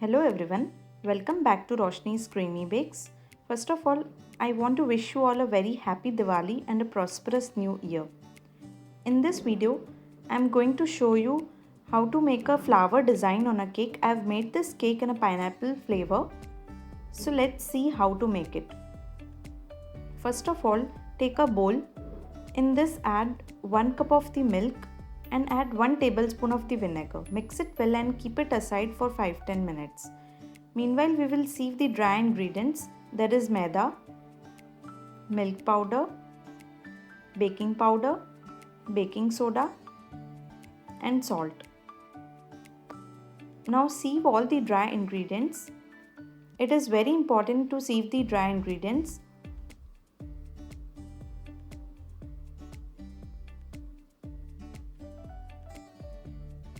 Hello everyone, welcome back to Roshni's Creamy Bakes. First of all, I want to wish you all a very happy Diwali and a prosperous new year. In this video, I am going to show you how to make a flower design on a cake. I have made this cake in a pineapple flavor. So let's see how to make it. First of all, take a bowl. In this add 1 cup of the milk and add 1 tablespoon of the vinegar. Mix it well and keep it aside for 5-10 minutes. Meanwhile, we will sieve the dry ingredients, that is maida, milk powder, baking soda and salt. Now sieve all the dry ingredients. It is very important to sieve the dry ingredients.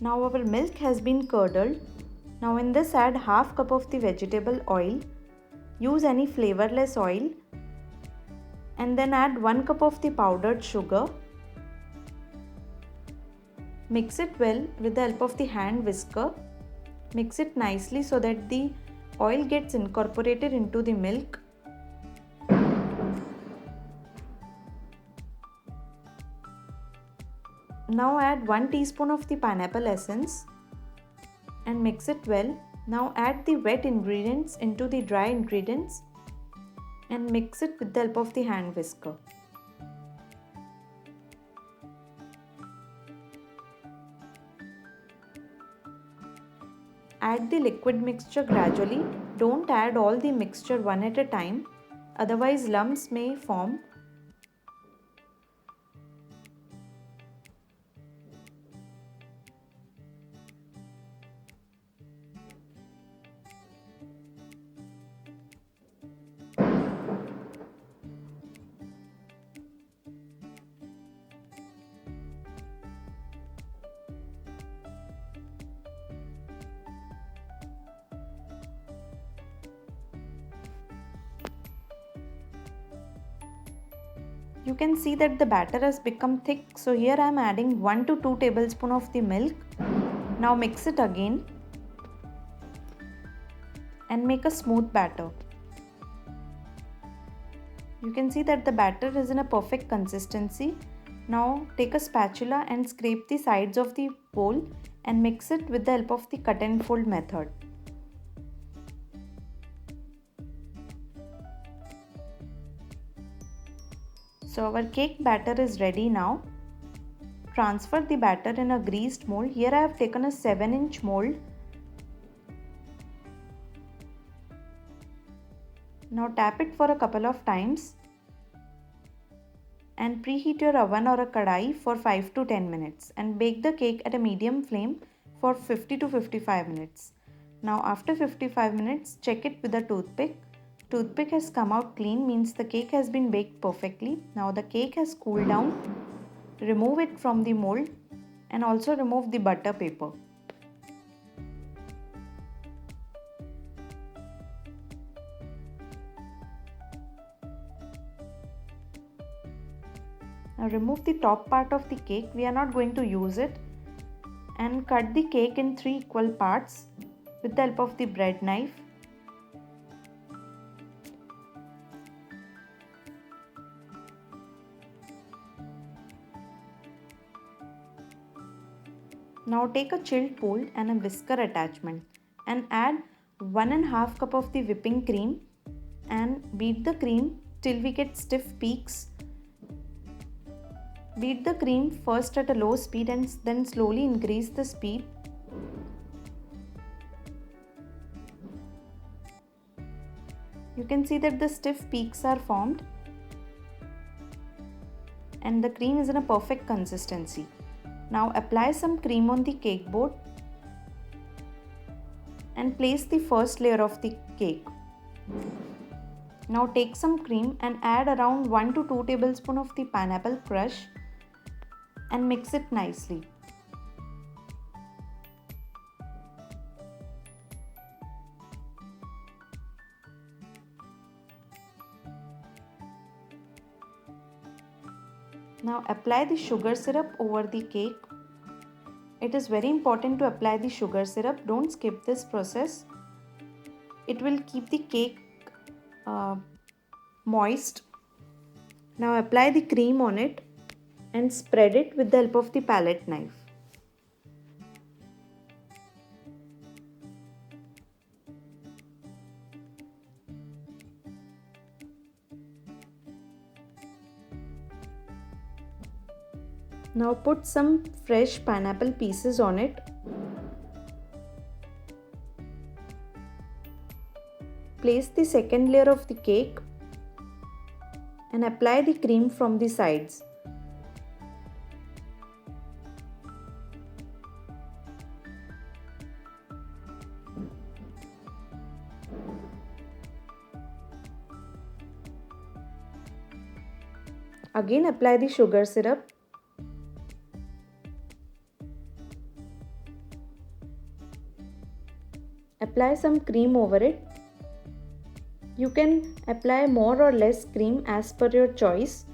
Now our milk has been curdled. Now in this add half cup of the vegetable oil. Use any flavorless oil. And then add 1 cup of the powdered sugar. Mix it well with the help of the hand whisker. Mix it nicely so that the oil gets incorporated into the milk. Now add 1 teaspoon of the pineapple essence and mix it well. Now add the wet ingredients into the dry ingredients and mix it with the help of the hand whisker. Add the liquid mixture gradually. Don't add all the mixture one at a time, otherwise lumps may form. You can see that the batter has become thick, so here I am adding 1 to 2 tablespoons of the milk. Now mix it again and make a smooth batter. You can see that the batter is in a perfect consistency. Now take a spatula and scrape the sides of the bowl and mix it with the help of the cut and fold method. So our cake batter is ready now. Transfer the batter in a greased mold. Here I have taken a 7-inch mold. Now tap it for a couple of times and preheat your oven or a kadai for 5 to 10 minutes and bake the cake at a medium flame for 50 to 55 minutes. Now after 55 minutes, check it with a toothpick. Toothpick has come out clean, means the cake has been baked perfectly. Now the cake has cooled down. Remove it from the mold and also remove the butter paper. Now remove the top part of the cake, we are not going to use it, and cut the cake in 3 equal parts with the help of the bread knife. Now take a chilled bowl and a whisker attachment and add 1.5 cup of the whipping cream and beat the cream till we get stiff peaks. Beat the cream first at a low speed and then slowly increase the speed. You can see that the stiff peaks are formed and the cream is in a perfect consistency. Now apply some cream on the cake board and place the first layer of the cake. Now take some cream and add around 1 to 2 tablespoons of the pineapple crush and mix it nicely. Now apply the sugar syrup over the cake. It is very important to apply the sugar syrup. Don't skip this process. It will keep the cake moist. Now apply the cream on it and spread it with the help of the palette knife. Now put some fresh pineapple pieces on it. Place the second layer of the cake and apply the cream from the sides. Again apply the sugar syrup. Apply some cream over it. You can apply more or less cream as per your choice.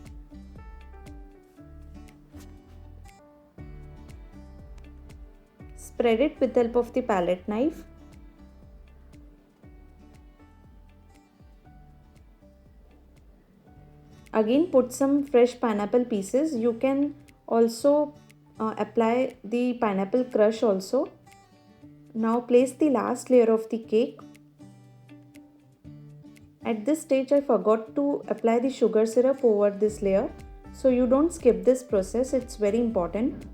Spread it with the help of the palette knife. Again put some fresh pineapple pieces. You can also apply the pineapple crush also. Now place the last layer of the cake. At this stage I forgot to apply the sugar syrup over this layer. So you don't skip this process, it's very important.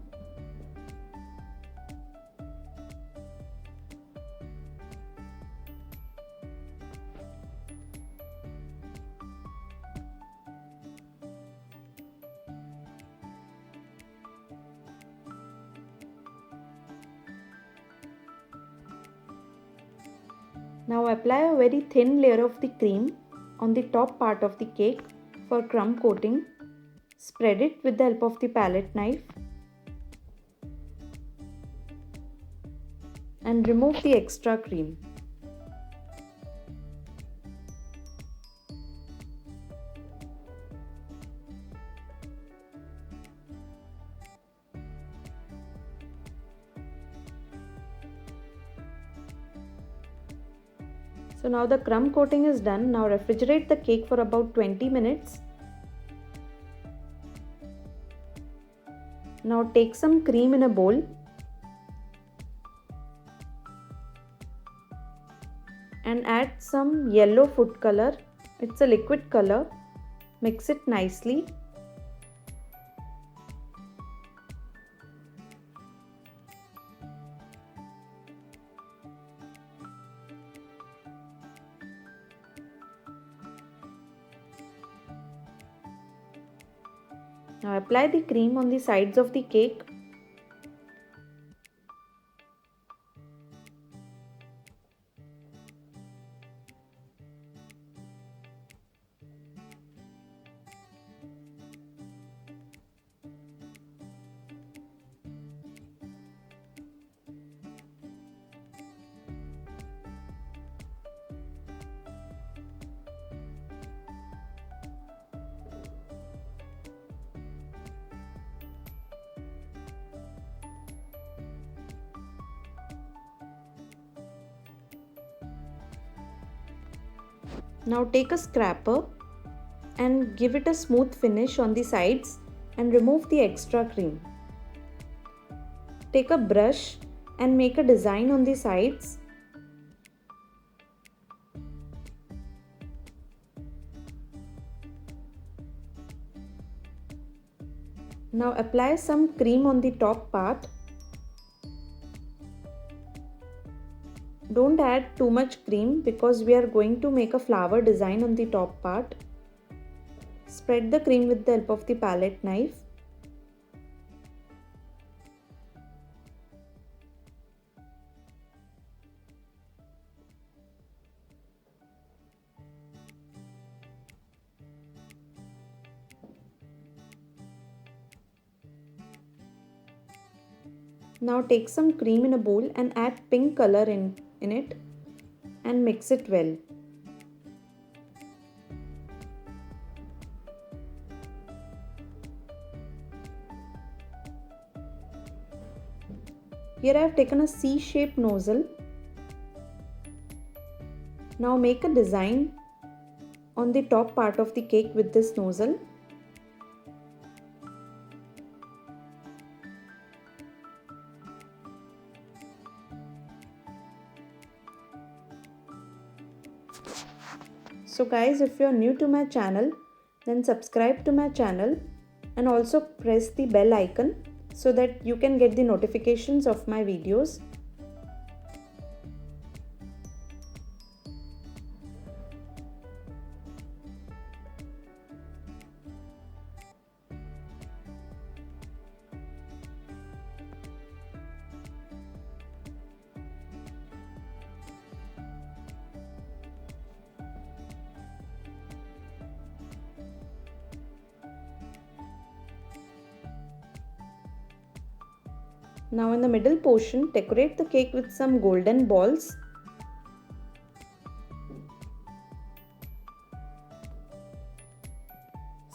Now apply a very thin layer of the cream on the top part of the cake for crumb coating. Spread it with the help of the palette knife and remove the extra cream. So now the crumb coating is done. Now refrigerate the cake for about 20 minutes. Now take some cream in a bowl and add some yellow food color. It's a liquid color. Mix it nicely. Now apply the cream on the sides of the cake. Now take a scraper and give it a smooth finish on the sides and remove the extra cream. Take a brush and make a design on the sides. Now apply some cream on the top part. Don't add too much cream because we are going to make a flower design on the top part. Spread the cream with the help of the palette knife. Now take some cream in a bowl and add pink color in it and mix it well. Here I have taken a C-shaped nozzle. Now make a design on the top part of the cake with this nozzle. So guys, if you are new to my channel, then subscribe to my channel and also press the bell icon so that you can get the notifications of my videos. Now in the middle portion, decorate the cake with some golden balls.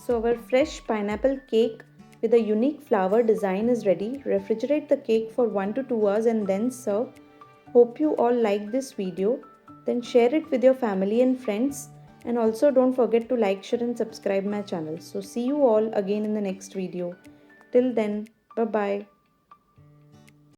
So our fresh pineapple cake with a unique flower design is ready. Refrigerate the cake for 1 to 2 hours and then serve. Hope you all like this video. Then share it with your family and friends. And also don't forget to like, share and subscribe my channel. So see you all again in the next video. Till then, bye bye.